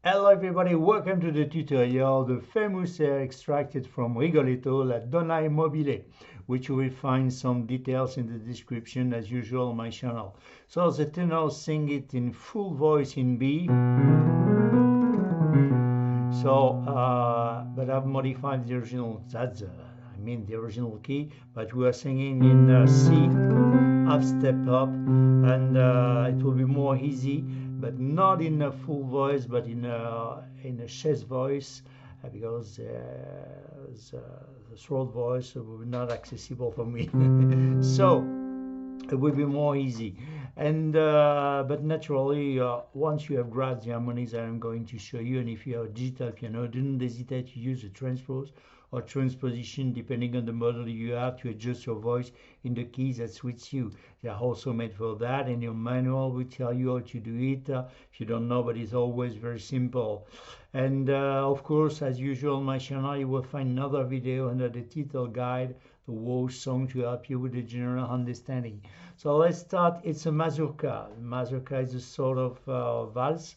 Hello everybody, welcome to the tutorial, the famous air extracted from Rigoletto, la Donna Immobile, which you will find some details in the description as usual on my channel. So the tenor sing it in full voice in B. So, but I've modified the original, the original key, but we are singing in C, half step up, and it will be more easy, but not in a full voice, but in a chest voice, because the throat voice will be not accessible for me. So it will be more easy. And but naturally, once you have grasped the harmonies that I'm going to show you, and if you have a digital piano, don't hesitate to use the transpose or transposition depending on the model you have to adjust your voice in the keys that suits you. They are also made for that, and your manual will tell you how to do it if you don't know, but it's always very simple. And of course, as usual on my channel, you will find another video under the title guide, the whole song, to help you with the general understanding. So let's start. It's a mazurka. Mazurka is a sort of valse,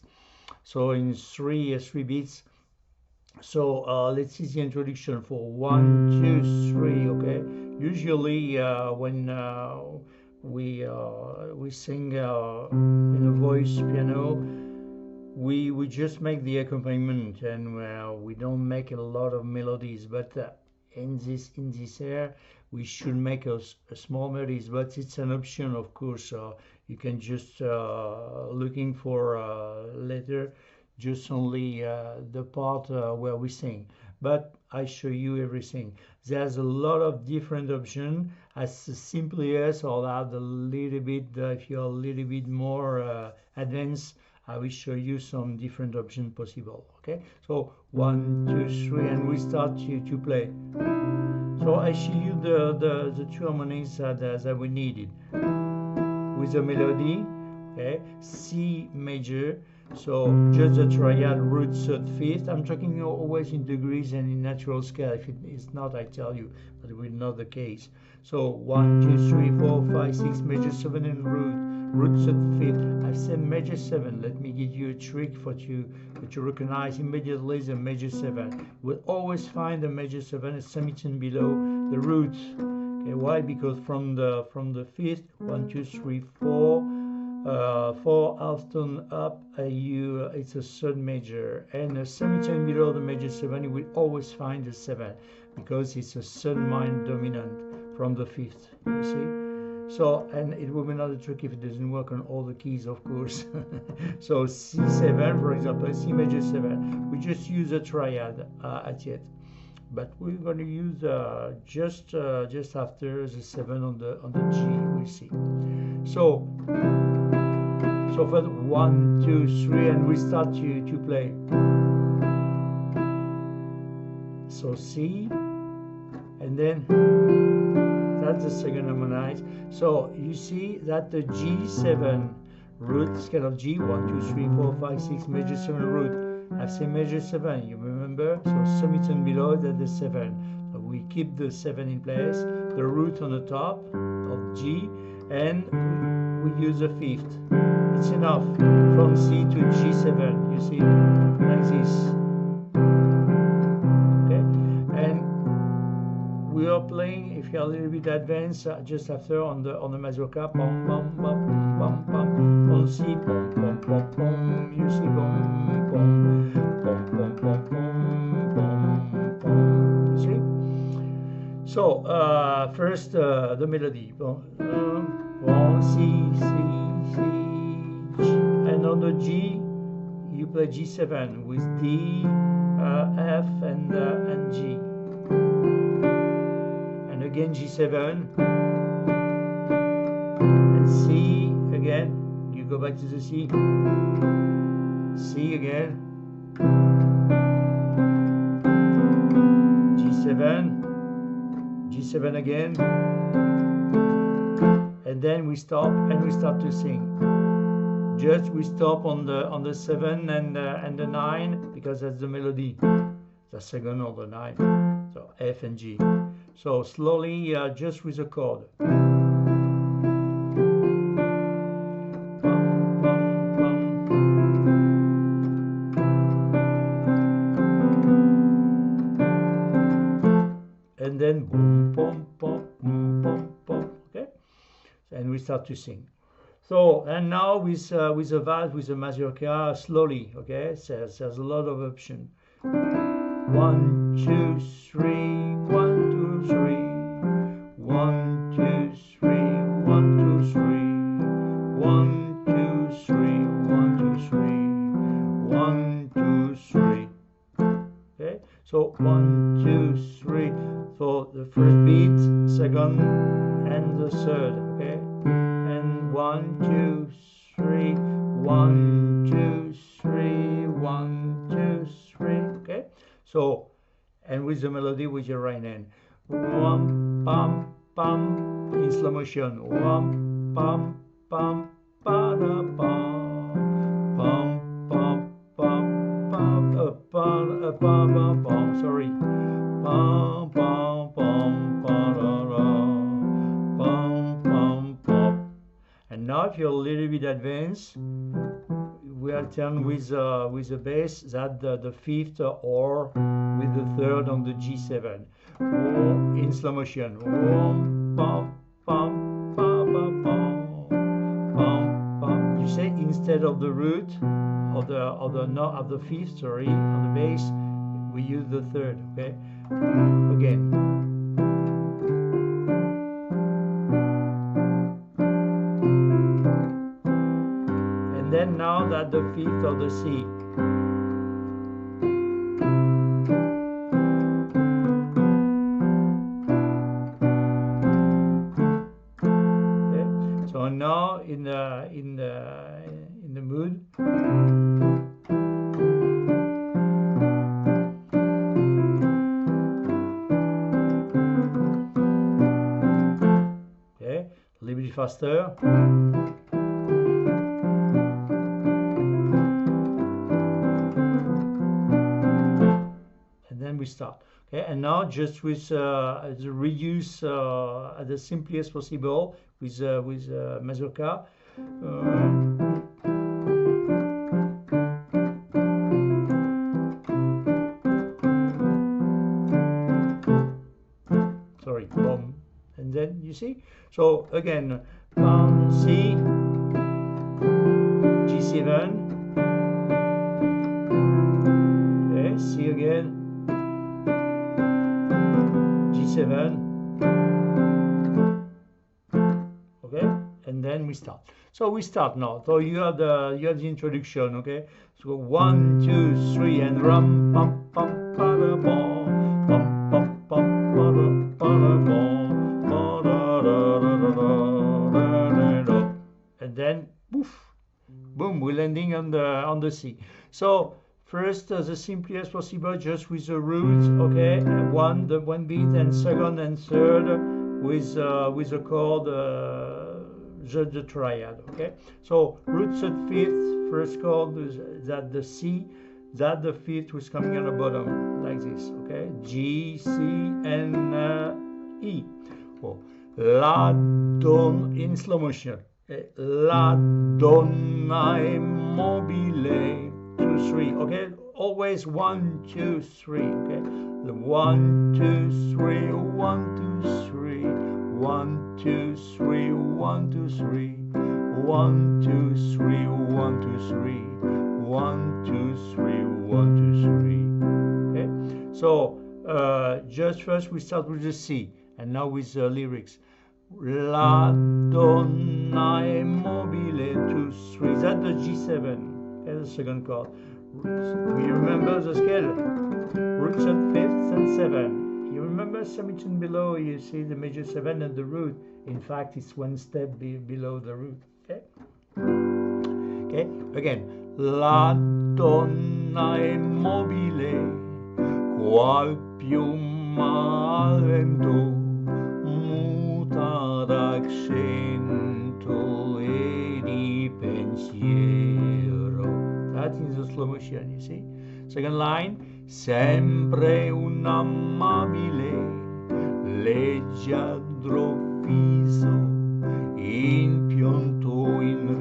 so in three beats. So let's see the introduction for 1, 2, 3. Okay. Usually when we sing in a voice piano, we just make the accompaniment, and we don't make a lot of melodies. But in this air, we should make a small melodies. But it's an option, of course. You can just looking for later just only the part where we sing, but I show you everything. There's a lot of different options, as simply as, or add a little bit if you're a little bit more advanced. I will show you some different options possible. Okay, so 1, 2, 3, and we start to play. So I show you the two harmonies that we needed with the melody. Okay, C major. So just the triad, root, third, fifth. I'm talking always in degrees and in natural scale. If it is not, I tell you, but it will not the case. So 1, 2, 3, 4, 5, 6, major 7 and root, third, fifth. I said major 7. Let me give you a trick for you to recognize immediately the major 7. We'll always find the major 7 a semitone below the root. Okay, why? Because from the fifth, 1, 2, 3, 4. 4 half tone up, it's a third major, and a semitone below the major 7. You will always find the 7 because it's a third minor dominant from the fifth. You see? So, and it will be another trick if it doesn't work on all the keys, of course. So C7, for example, C major 7. We just use a triad at yet, but we're going to use just after the 7 on the G. We'll see. So for 1, 2, 3, and we start to play. So C, and then that's the second harmonized. So you see that the G7 root scale of G, 1, 2, 3, 4, 5, 6, major 7 root. I say major 7, you remember? So semitone below that the 7. So we keep the 7 in place, the root on the top of G, and we use the fifth. It's enough from C to G7, you see, like this. Okay, and we are playing, if you're a little bit advanced, just after on the mazurka, pom pom pom pom pom, on C, pom pom pom pom, you see, pom pom pom pom pom pom pom, you see. So first the melody, C, and on the G you play G7 with D, F, and G, and again G7 and C again. You go back to the C, C again, G7, G7 again, and then we stop and we start to sing. Just we stop on the 7 and the 9 because that's the melody, the second or the 9. So F and G. So slowly, just with a chord. start to sing. So, and now with a valse, with a mazurka, slowly, okay? So there's a lot of option. 1, 2, 3, 1, 2, 3. 1, 2, 3, 1, 2, 3. 1, 2, 3, 1, 2, 3. 1, 2, 3. Okay, so 1, 2, 3 for the first beat, second, and the third. Okay, and 1, 2, 3, 1, 2, 3, 1, 2, 3. Okay, so and with the melody with your right hand, wham, pam, pam, in slow motion, wham, pam, pam, pa da pam, pam, pam, pam, pam, pam, pam, pam, sorry, pam, pam, pam, pa da da, pam, pam, pam. And now if you're a little bit advanced, we alternate with the bass, that the fifth or with the third on the G7. In slow motion. Pam, pam, pam, pam, pam, pam. You say instead of the root of the fifth, sorry, on the bass, we use the third. Okay. Again. Then now that the fifth of the C. Okay. So now in the mood. Okay, a little bit faster. We start. Okay, and now just with the reduce the simplest possible with mazurka. Sorry, boom, and then you see. So again, C, G7. Okay, C again. G7, okay, and then we start. So we start now. So you have the introduction, okay. So 1, 2, 3, and rum pam pam pa da bom pam pam pam pa da bom pa da da, and then poof, boom, we're landing on the C. So first, the simplest possible, just with the roots, okay, and one beat, and second and third with the chord, the triad, okay. So root third fifth, first chord that the C, that the fifth was coming on the bottom like this, okay. G, C, and E. Oh. La don in slow motion. Okay? La donna è mobile. 2, 3, okay, always 1, 2, 3, okay, the 1, 2, 3, 1, 2, 3, 1, 2, 3, 1, 2, 3, 1, 2, 3, 1, 2, 3, 1, 2, 3, 1, 2, 3, okay. So just first we start with the C, and now with the lyrics. La donna è mobile, 2, 3, that's the G7. Okay, the second chord. We remember the scale. Roots at fifth and 7. You remember semitone below, you see the major 7 and the root. In fact, it's one step below the root. Okay? Okay, again. La donna è mobile, qual piuma al vento, muta d'accento e di pensiero. That is the slow motion, you see. Second line, sempre un amabile, leggiadro viso, in pianto in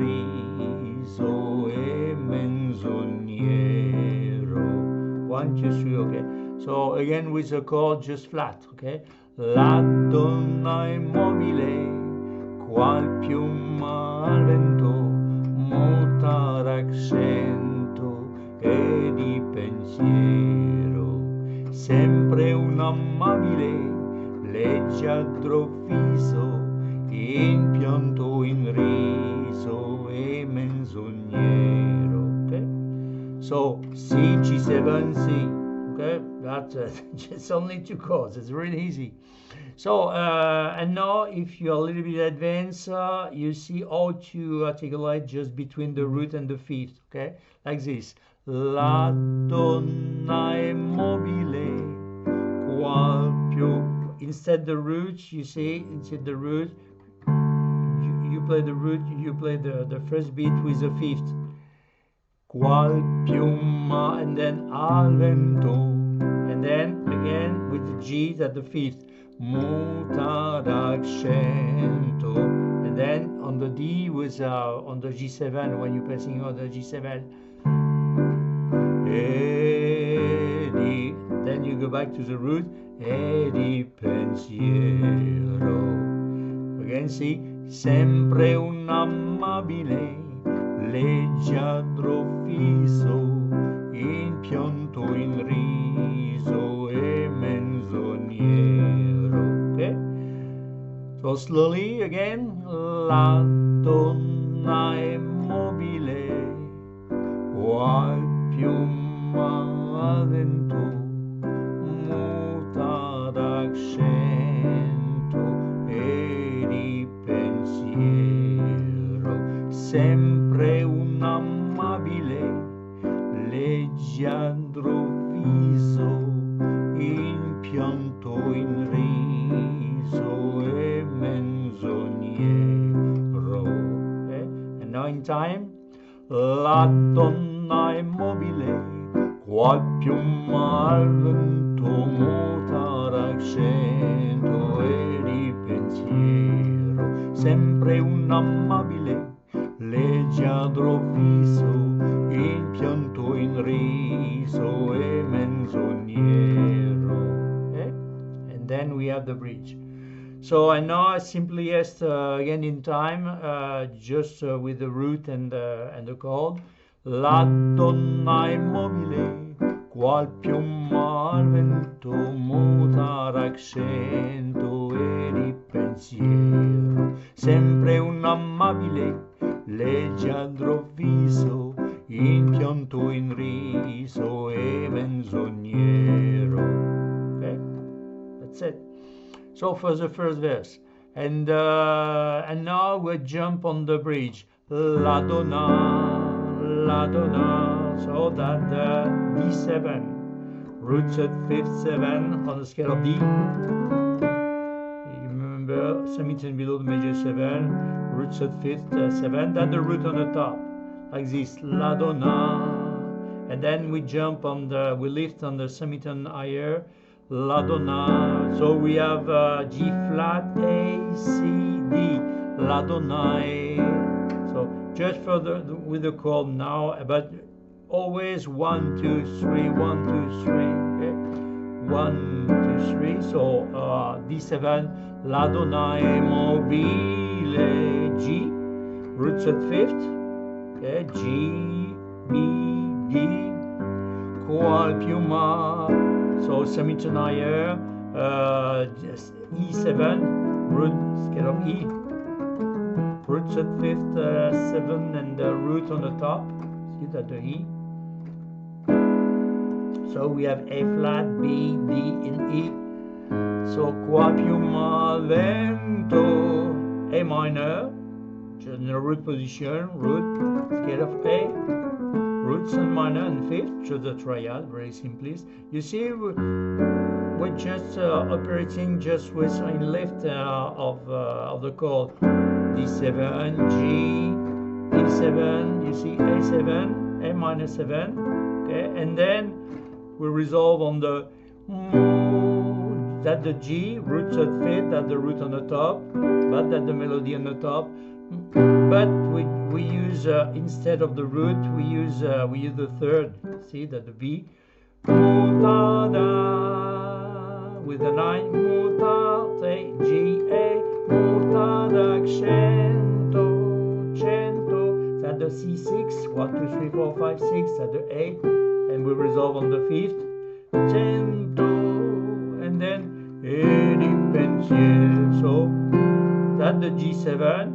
riso e menzognero. 1, 2, 3, okay. So again with the chord just flat, okay. La donna immobile, qual piuma al vento muta d'accento e di pensiero, sempre un amabile leggiadro viso, in pianto, in riso e menzognero. Okay, so C, G7, C. Okay, that's just only 2 chords. It's really easy. So and now if you're a little bit advanced, you see how to articulate just between the root and the fifth. Okay, like this: La donna è mobile, qual più. Instead the root, you see, instead the root, you play the root, you play the first beat with the fifth. Qual piuma, and then al vento, and then again with the G at the fifth. Muta d'accento, and then on the D with on the G7 when you're pressing on the G7. E di, then you go back to the root. E di pensiero. Again, see, sempre un amabile leggiadro viso, in pianto, in riso e menzognero. Okay, so slowly again. La donna è mobile, qual piuma al vento muta d'accento e di pensiero, sempre un amabile leggiadro viso, in pianto, in riso e menzognero. Okay? And now in time. La donna è mobile, qual piuma al vento muta d'accento e di pensiero, sempre un amabile leggiadro viso, in pianto, in riso e menzognero. Okay? And then we have the bridge. So I now simply just again in time, just with the root and the chord. La donna è mobile, qual piuma al vento muta d'accento e di pensiero, sempre un amabile leggiadro viso, in pianto, in riso e menzognero. Okay, that's it. So for the first verse, and now we jump on the bridge. La donna, so that D7, root set fifth 7 on the scale of D. You remember, semitone below the major 7, root set fifth 7, then the root on the top, like this. La donna, and then we jump on we lift on the semitone higher. La donna, so we have G flat, A, C, D, La donna. So just further with the chord now, but always 1, 2, 3, 1, 2, 3, okay? 1, 2, 3, so D7, La donna è mobile, G, root set fifth, okay? G, B, D, qual piuma, so semitone higher, E7, root, scale of E, root set fifth 7, and the root on the top, see that the E. So we have A flat, B, D, and E. So qua piuma vento, A minor, just in the root position, root, scale of A, roots and minor and fifth, just the triad, very simplest. You see, we're just operating just with in left of the chord D7, G, E7, you see A7, A minor 7, okay, and then we resolve on the that the G, root set fifth, that the root on the top, but that the melody on the top. But we use instead of the root, we use the third. See that the B, mutada, with the 9, mutate, G, A, mutada, accento, cento. At the C6, 1, 2, 3, 4, 5, 6. At the A, and we resolve on the 5th, cento, and then e di pensiero. So that's the G7.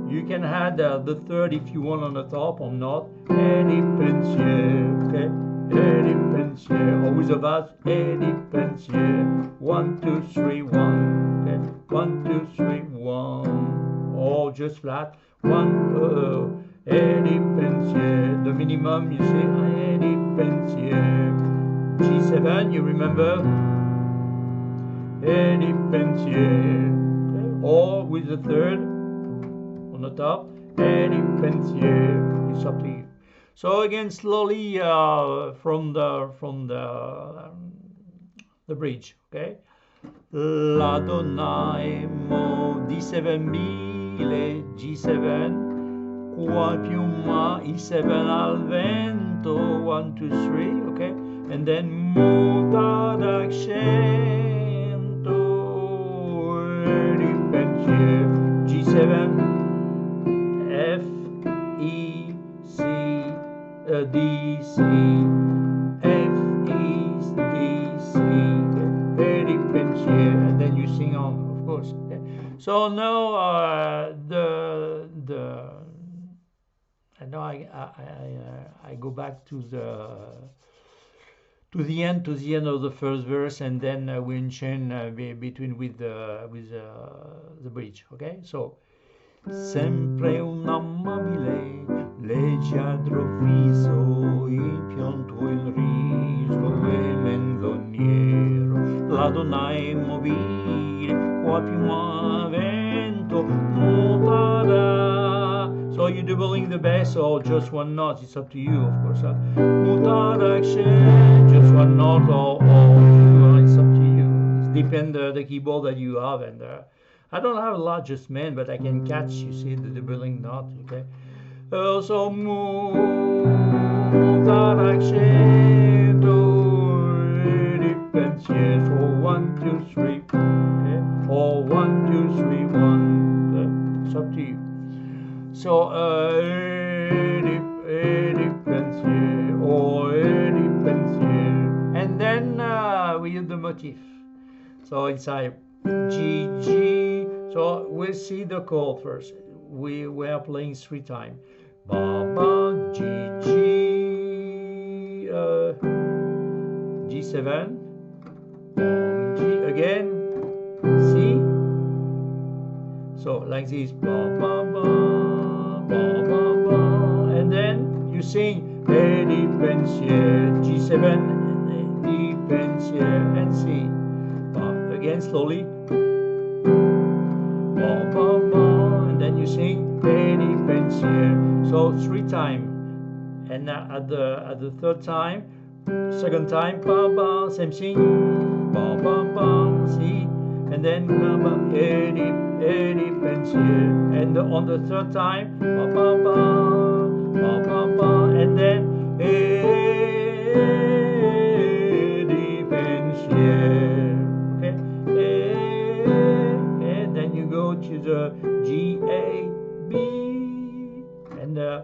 You can add the 3rd if you want on the top or not. E di pensiero, okay? E di pensiero. Always a vase. E di pensiero. 1, 2, 3, 1. Okay? 1, 2, 3, 1. Or just flat. 1, e di pensiero. The minimum, you say, e di pensiero. G7, you remember? E di pensiero. Okay? Or with the 3rd on the top. E di pensiero. It's up to you. So again, slowly from the bridge, okay? La donna e mo D7 mille G7 qua più ma I7 al vento 1 2 3, okay? And then muta d'accento e di pensiero G7 F E C D C F E D C e di pensiero, and then you sing on, of course. Okay? So now I go back to the end of the first verse, and then we enchain between with the bridge. Okay, so sempre un amabile leggiadro viso, il pianto il riso e menzognero, la donna è immobile, qua più ma vento mutata. So you're doubling the bass or just one note, it's up to you, of course. Mutata action, just one note or two, it's up to you. It depends the keyboard that you have, and I don't have a lot just man, but I can catch, you see, the doubling note, okay? So muta accento di pensiero, so 1 2 3, okay? Or 1 2 3 1, okay? It's up to you. So di pensiero or di pensiero, and then we use the motif. So inside G G. So we'll see the chord first. We are playing 3 times. Ba ba G G G7 G again C. So like this, ba ba ba ba ba ba, and then you sing e di pensiero G7 di pensiero and C. Again slowly. And then you sing e di pensiero. So 3 times, and at the 3rd time, 2nd time, ba ba, same thing, ba ba ba, see, and then ba ba e di pensiero, and on the 3rd time, ba ba ba, and then e di pensiero. Then you go to the G A B and the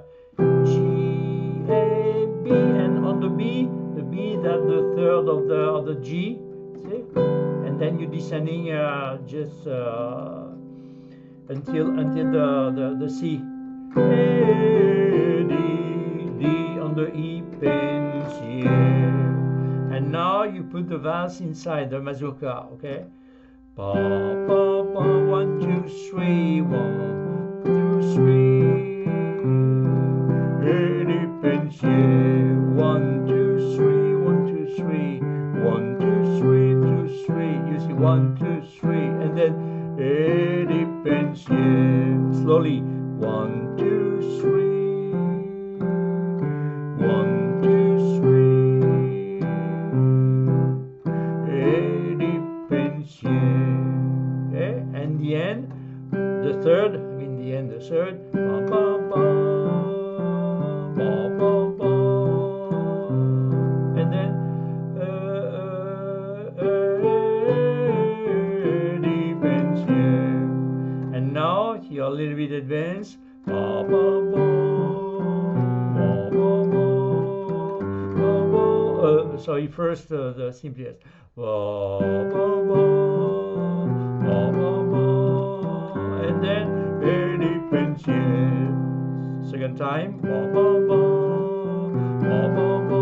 G A B, and on the B that's the 3rd of the G, see? And then you're descending just until the C. D on the E pensiero, and now you put the vase inside the mazurka, okay? Ba ba ba, 1 2 3, 1 2 3. E di pensiero, 1 2 3, 1 2 3, 1 2 3 2 3. You see 1 2 3, and then e di pensiero. Slowly, 1 2 3, 1 2 3. E di pensiero. And the end, the 3rd, the 3rd, ba ba ba, ba ba ba, sorry, first the simplest. Ba, ba, ba, ba, ba, ba. And then Eddie Pensier. Second time. Ba, ba, ba, ba, ba, ba.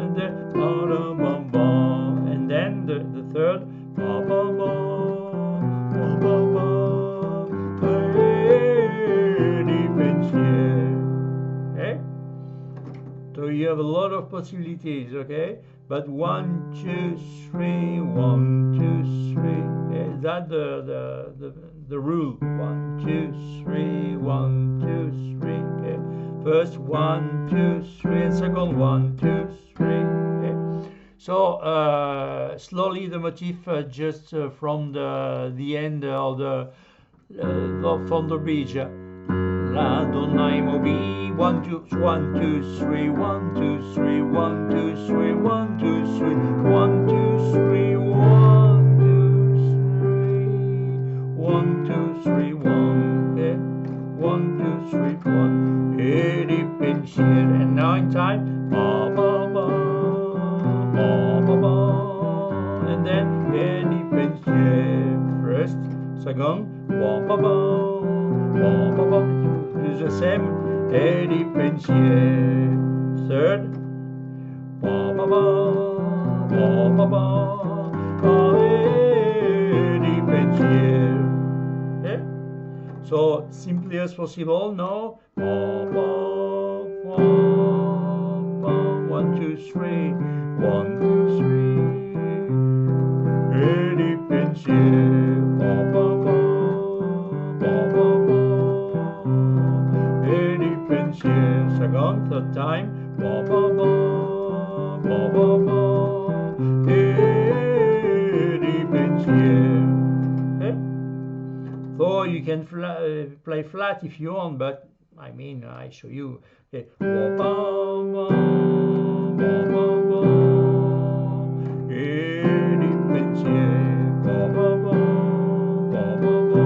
And then ba, da, ba, ba. And then the third. Ba, ba, ba, ba, ba, ba. Eddie Pensier. Okay? So you have a lot of possibilities, okay? But 1, 2, 3, 1, 2, 3. Okay? Is that the rule? 1, 2, 3, 1, 2, 3. Okay? First 1, 2, 3, and second 1, 2, 3. Okay? So slowly the motif just from the end of from the bridge. La donna immobile. 1, 2, 1, 2, 3, 1, 2, 3, 1, 2, 3, 1, 2, 3, 1, 2, 3, 1, 2, 3, 1, 2, 3, 1, okay? 1, 2, 3, 1. Eddie Pensier. And now in time. Ba, ba, ba, ba, ba, ba. And then Eddie Pensier. First, second. Ba, ba, ba, ba, ba, ba. The same. Eddie Pensier. Third. Ba ba ba ba ba ba. Eddie Pensier. Okay? So simply as possible. No. Ba ba ba ba. 1, 2, 3. 1, 2, 3. Eddie Pensier. Ba ba ba ba ba ba. Eddie Pensier. Second, third time. Ba ba ba ba ba ba. Eddie Pensier. Okay? So you can play flat if you want, but I mean I show you. Okay. Ba ba ba ba ba ba. Eddie Pensier. Ba ba ba ba ba ba.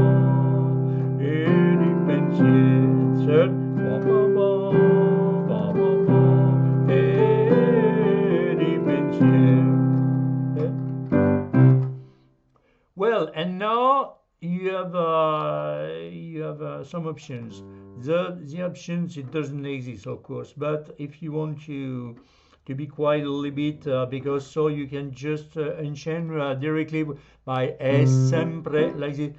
Eddie Pensier. Third. Ba ba ba ba ba ba. Eddie Pensier. Okay. Well, and now you have some options. The options, it doesn't exist, of course, but if you want to be quiet a little bit, because so you can just enchain directly by es sempre like this.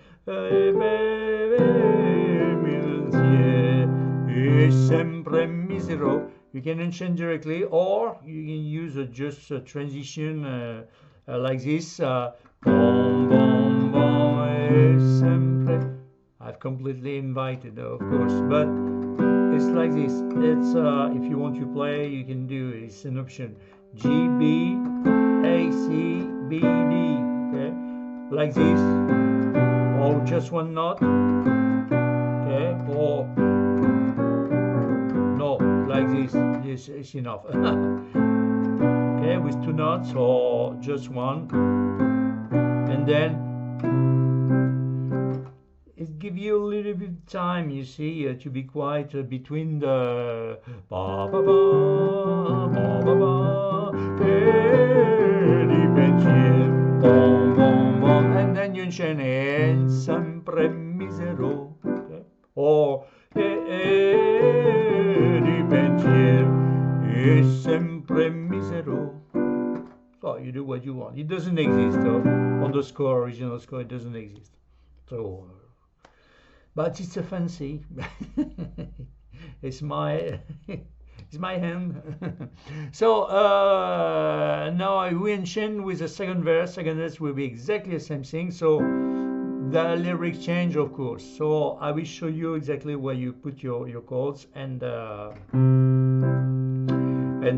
Es sempre misero. You can enchain directly, or you can use just a transition like this. Bom, bom, bom, es sempre. I've completely invited, of course, but it's like this. It's if you want to play, you can do it. It's an option. G, B, A, C, B, D. Okay, like this, or just one note. Okay, or no, like this. This is enough. Okay, with two notes or just one, and then it gives you a little bit of time, you see, to be quiet between the ba ba ba ba ba ba, Eddie Pensier, bom bom bom, and then you enchain el sempre misero, okay? Or Eddie Pensier, è sempre misero. So you do what you want. It doesn't exist on the score, original score. It doesn't exist. So. But it's a fancy. It's my hand. So now we enchain with the second verse. Second verse will be exactly the same thing. So the lyric change, of course. So I will show you exactly where you put your chords, and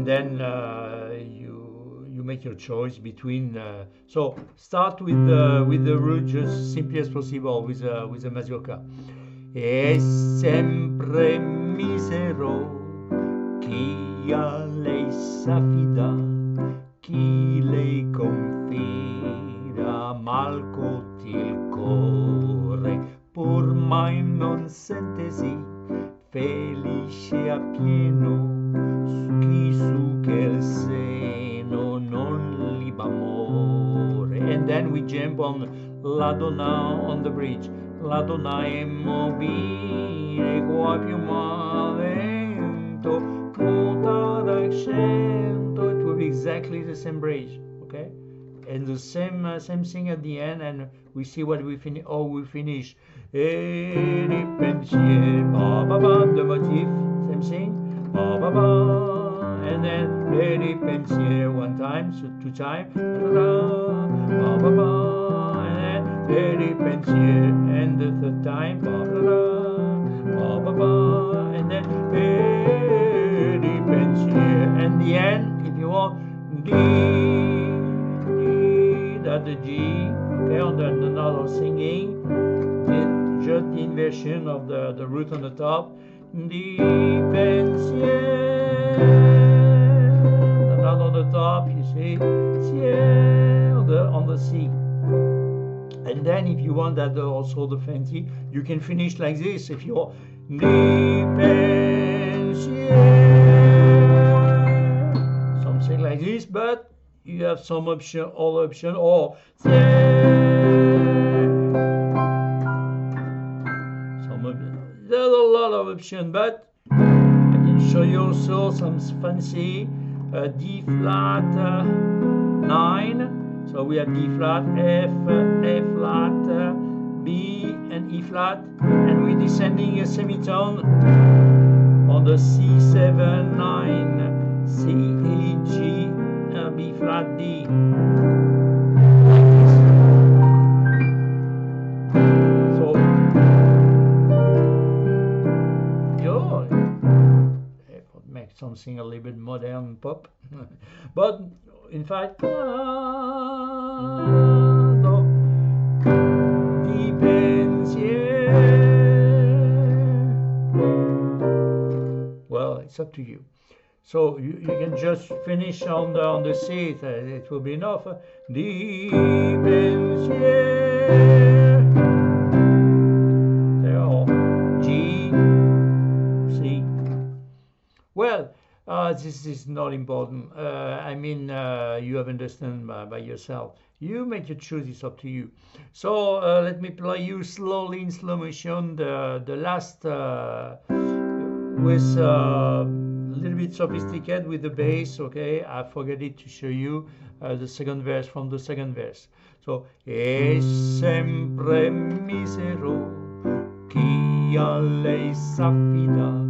then you make your choice between. So start with the root just simply as possible with the mazurka. È sempre misero chi a lei s'affida, chi lei confida, mal il cuore, pur mai non sentesi felice a pieno chi su che il sei. on la donna on the bridge. La donna è mobile, qua più lento, muta d'accento. It will be exactly the same bridge, okay? And the same thing at the end, and we see what we finish. Oh, we finish. E di pensieri, ba ba ba, the motif, same thing, ba ba ba, and then e di pensieri one time, so two times, ba ba ba, and then e di pensieri, and the third time, ba ba ba, and then e di pensieri, and the end, if you want, that the G, okay, on the note of singing, just the inversion of the root on the top. Di pensier, the note on the top, you see, on the C. And then if you want that also the fancy, you can finish like this. If you want, di pensier, something like this, but you have some option, all option, or there's a lot of options, but I can show you also some fancy D flat 9. So we have D flat, F, A flat, B, and E flat, and we're descending a semitone on the C7, 9, C, E, G, B flat, D. So, it would make something a little bit modern pop. But in fact, no. Di pensier. Well, it's up to you. So you can just finish on the C. It will be enough. Di pensier. There are G, C. Well, this is not important. I mean, you have understand by yourself. You make your choice. It's up to you. So let me play you slowly in slow motion the last with a little bit sophisticated with the bass. Okay, I forgot it to show you the second verse from the second verse. So è sempre misero chi a lei s'affida,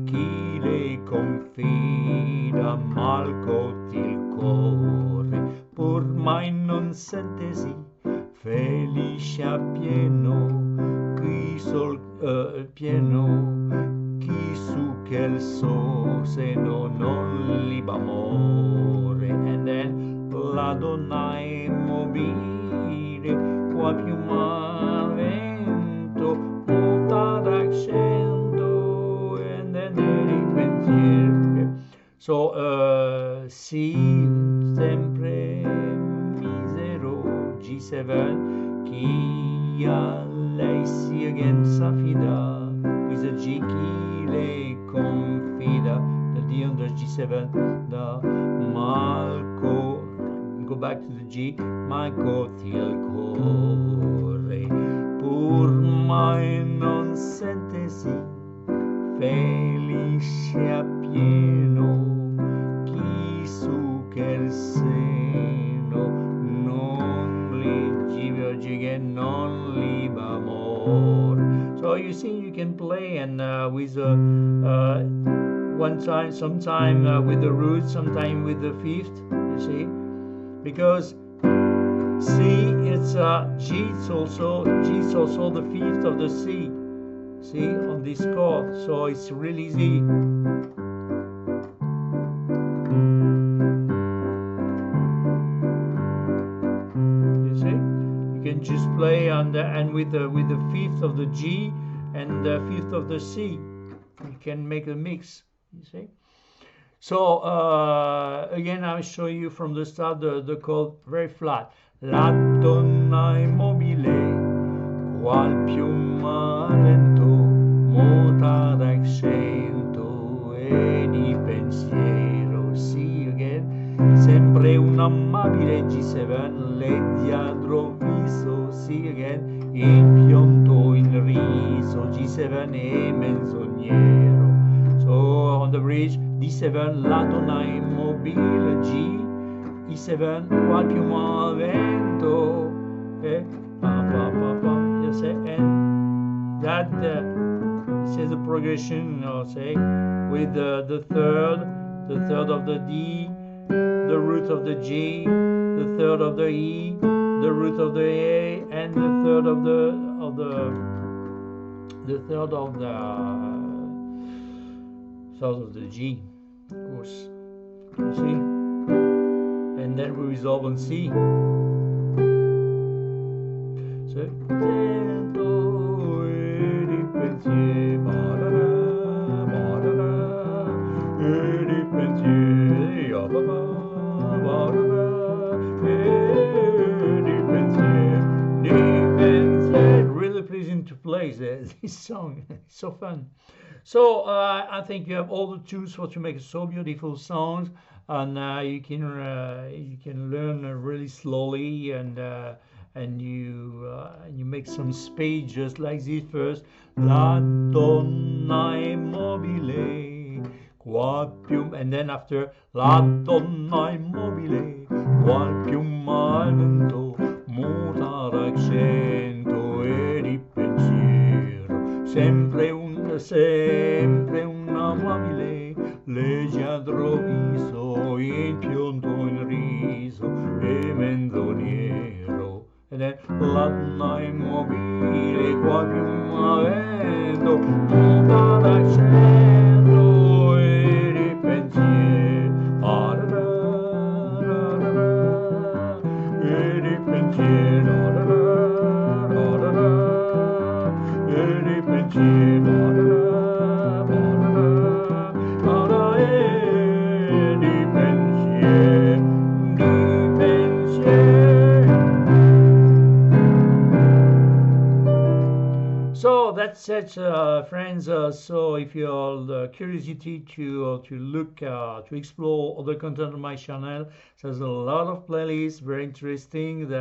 chi le confida mal il cuore, pur mai non sentesi felice a pieno, chi sol pieno, chi su che il seno non liba amore. And then la donna è mobile, qua più vento, muta d'accento, and then di pensieri. So C sempre misero, G7, chi a lei si again s'affida, with a G, chi le confida, the D on the G7, the malco, go back to the G, malco il cuore, pur mai non sentesi felice a pieno, chi su che il seno non li again non liba amor. So you see, you can play and with one time, sometime with the root, sometime with the fifth. You see, because C it's G, it's also the fifth of the C. See, on this chord, so it's really easy. You see, you can just play on the and with the fifth of the G and the fifth of the C. You can make a mix. You see. So again, I'll show you from the start the chord very flat. La donna immobile, qual piuma lento, muta d'accento e di pensiero. See again, sempre un amabile G7, le diadro vis C again, in pianto in riso, G7 e menzognero. So on the bridge, D7, La donna immobile, G, E7, qua più ma vento, pa pa pa pa, you say, and that says the progression, say, with the third of the D, the root of the G, the third of the E, the root of the A, and the third of the G, of course. You see, and then we resolve on C. So really pleasing to play this song. It's so fun. So I think you have all the tools for to make so beautiful songs, and you can learn really slowly, and you make some speed just like this first. La donna è mobile, qua più, and then after la donna è mobile, qua più al vento, muta d'accento e di pensiero, sempre un amabile, leggiadro viso, in pianto in riso e menzognero. And then la donna immobile, qua più avendo, muta d'accento e di pensiero, e di pensiero, e di pensiero. So that's it, friends. So if you have curiosity to look to explore other content on my channel, there's a lot of playlists, very interesting.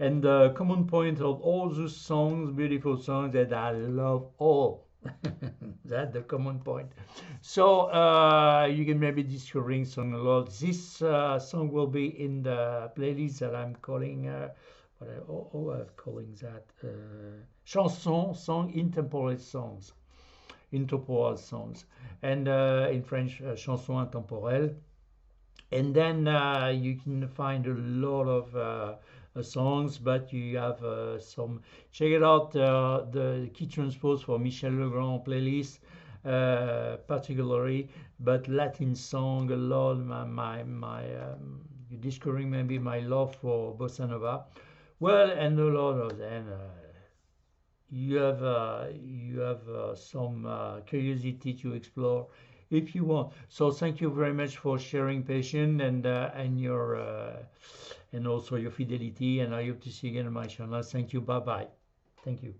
And the common point of all those songs, beautiful songs that I love all. That's the common point. So you can maybe discovering song a lot. This song will be in the playlist that I'm calling. I'm calling that chanson, song, intemporal songs, and in French, chanson intemporelle. And then you can find a lot of songs, but you have some. Check it out, the key transpose for Michel Legrand playlist, particularly, but Latin song a lot. You're discovering maybe my love for bossa nova. Well, and a lot of them. You have some curiosity to explore if you want. So thank you very much for sharing patience and your and also your fidelity. And I hope to see you again on my channel. Thank you. Bye bye. Thank you.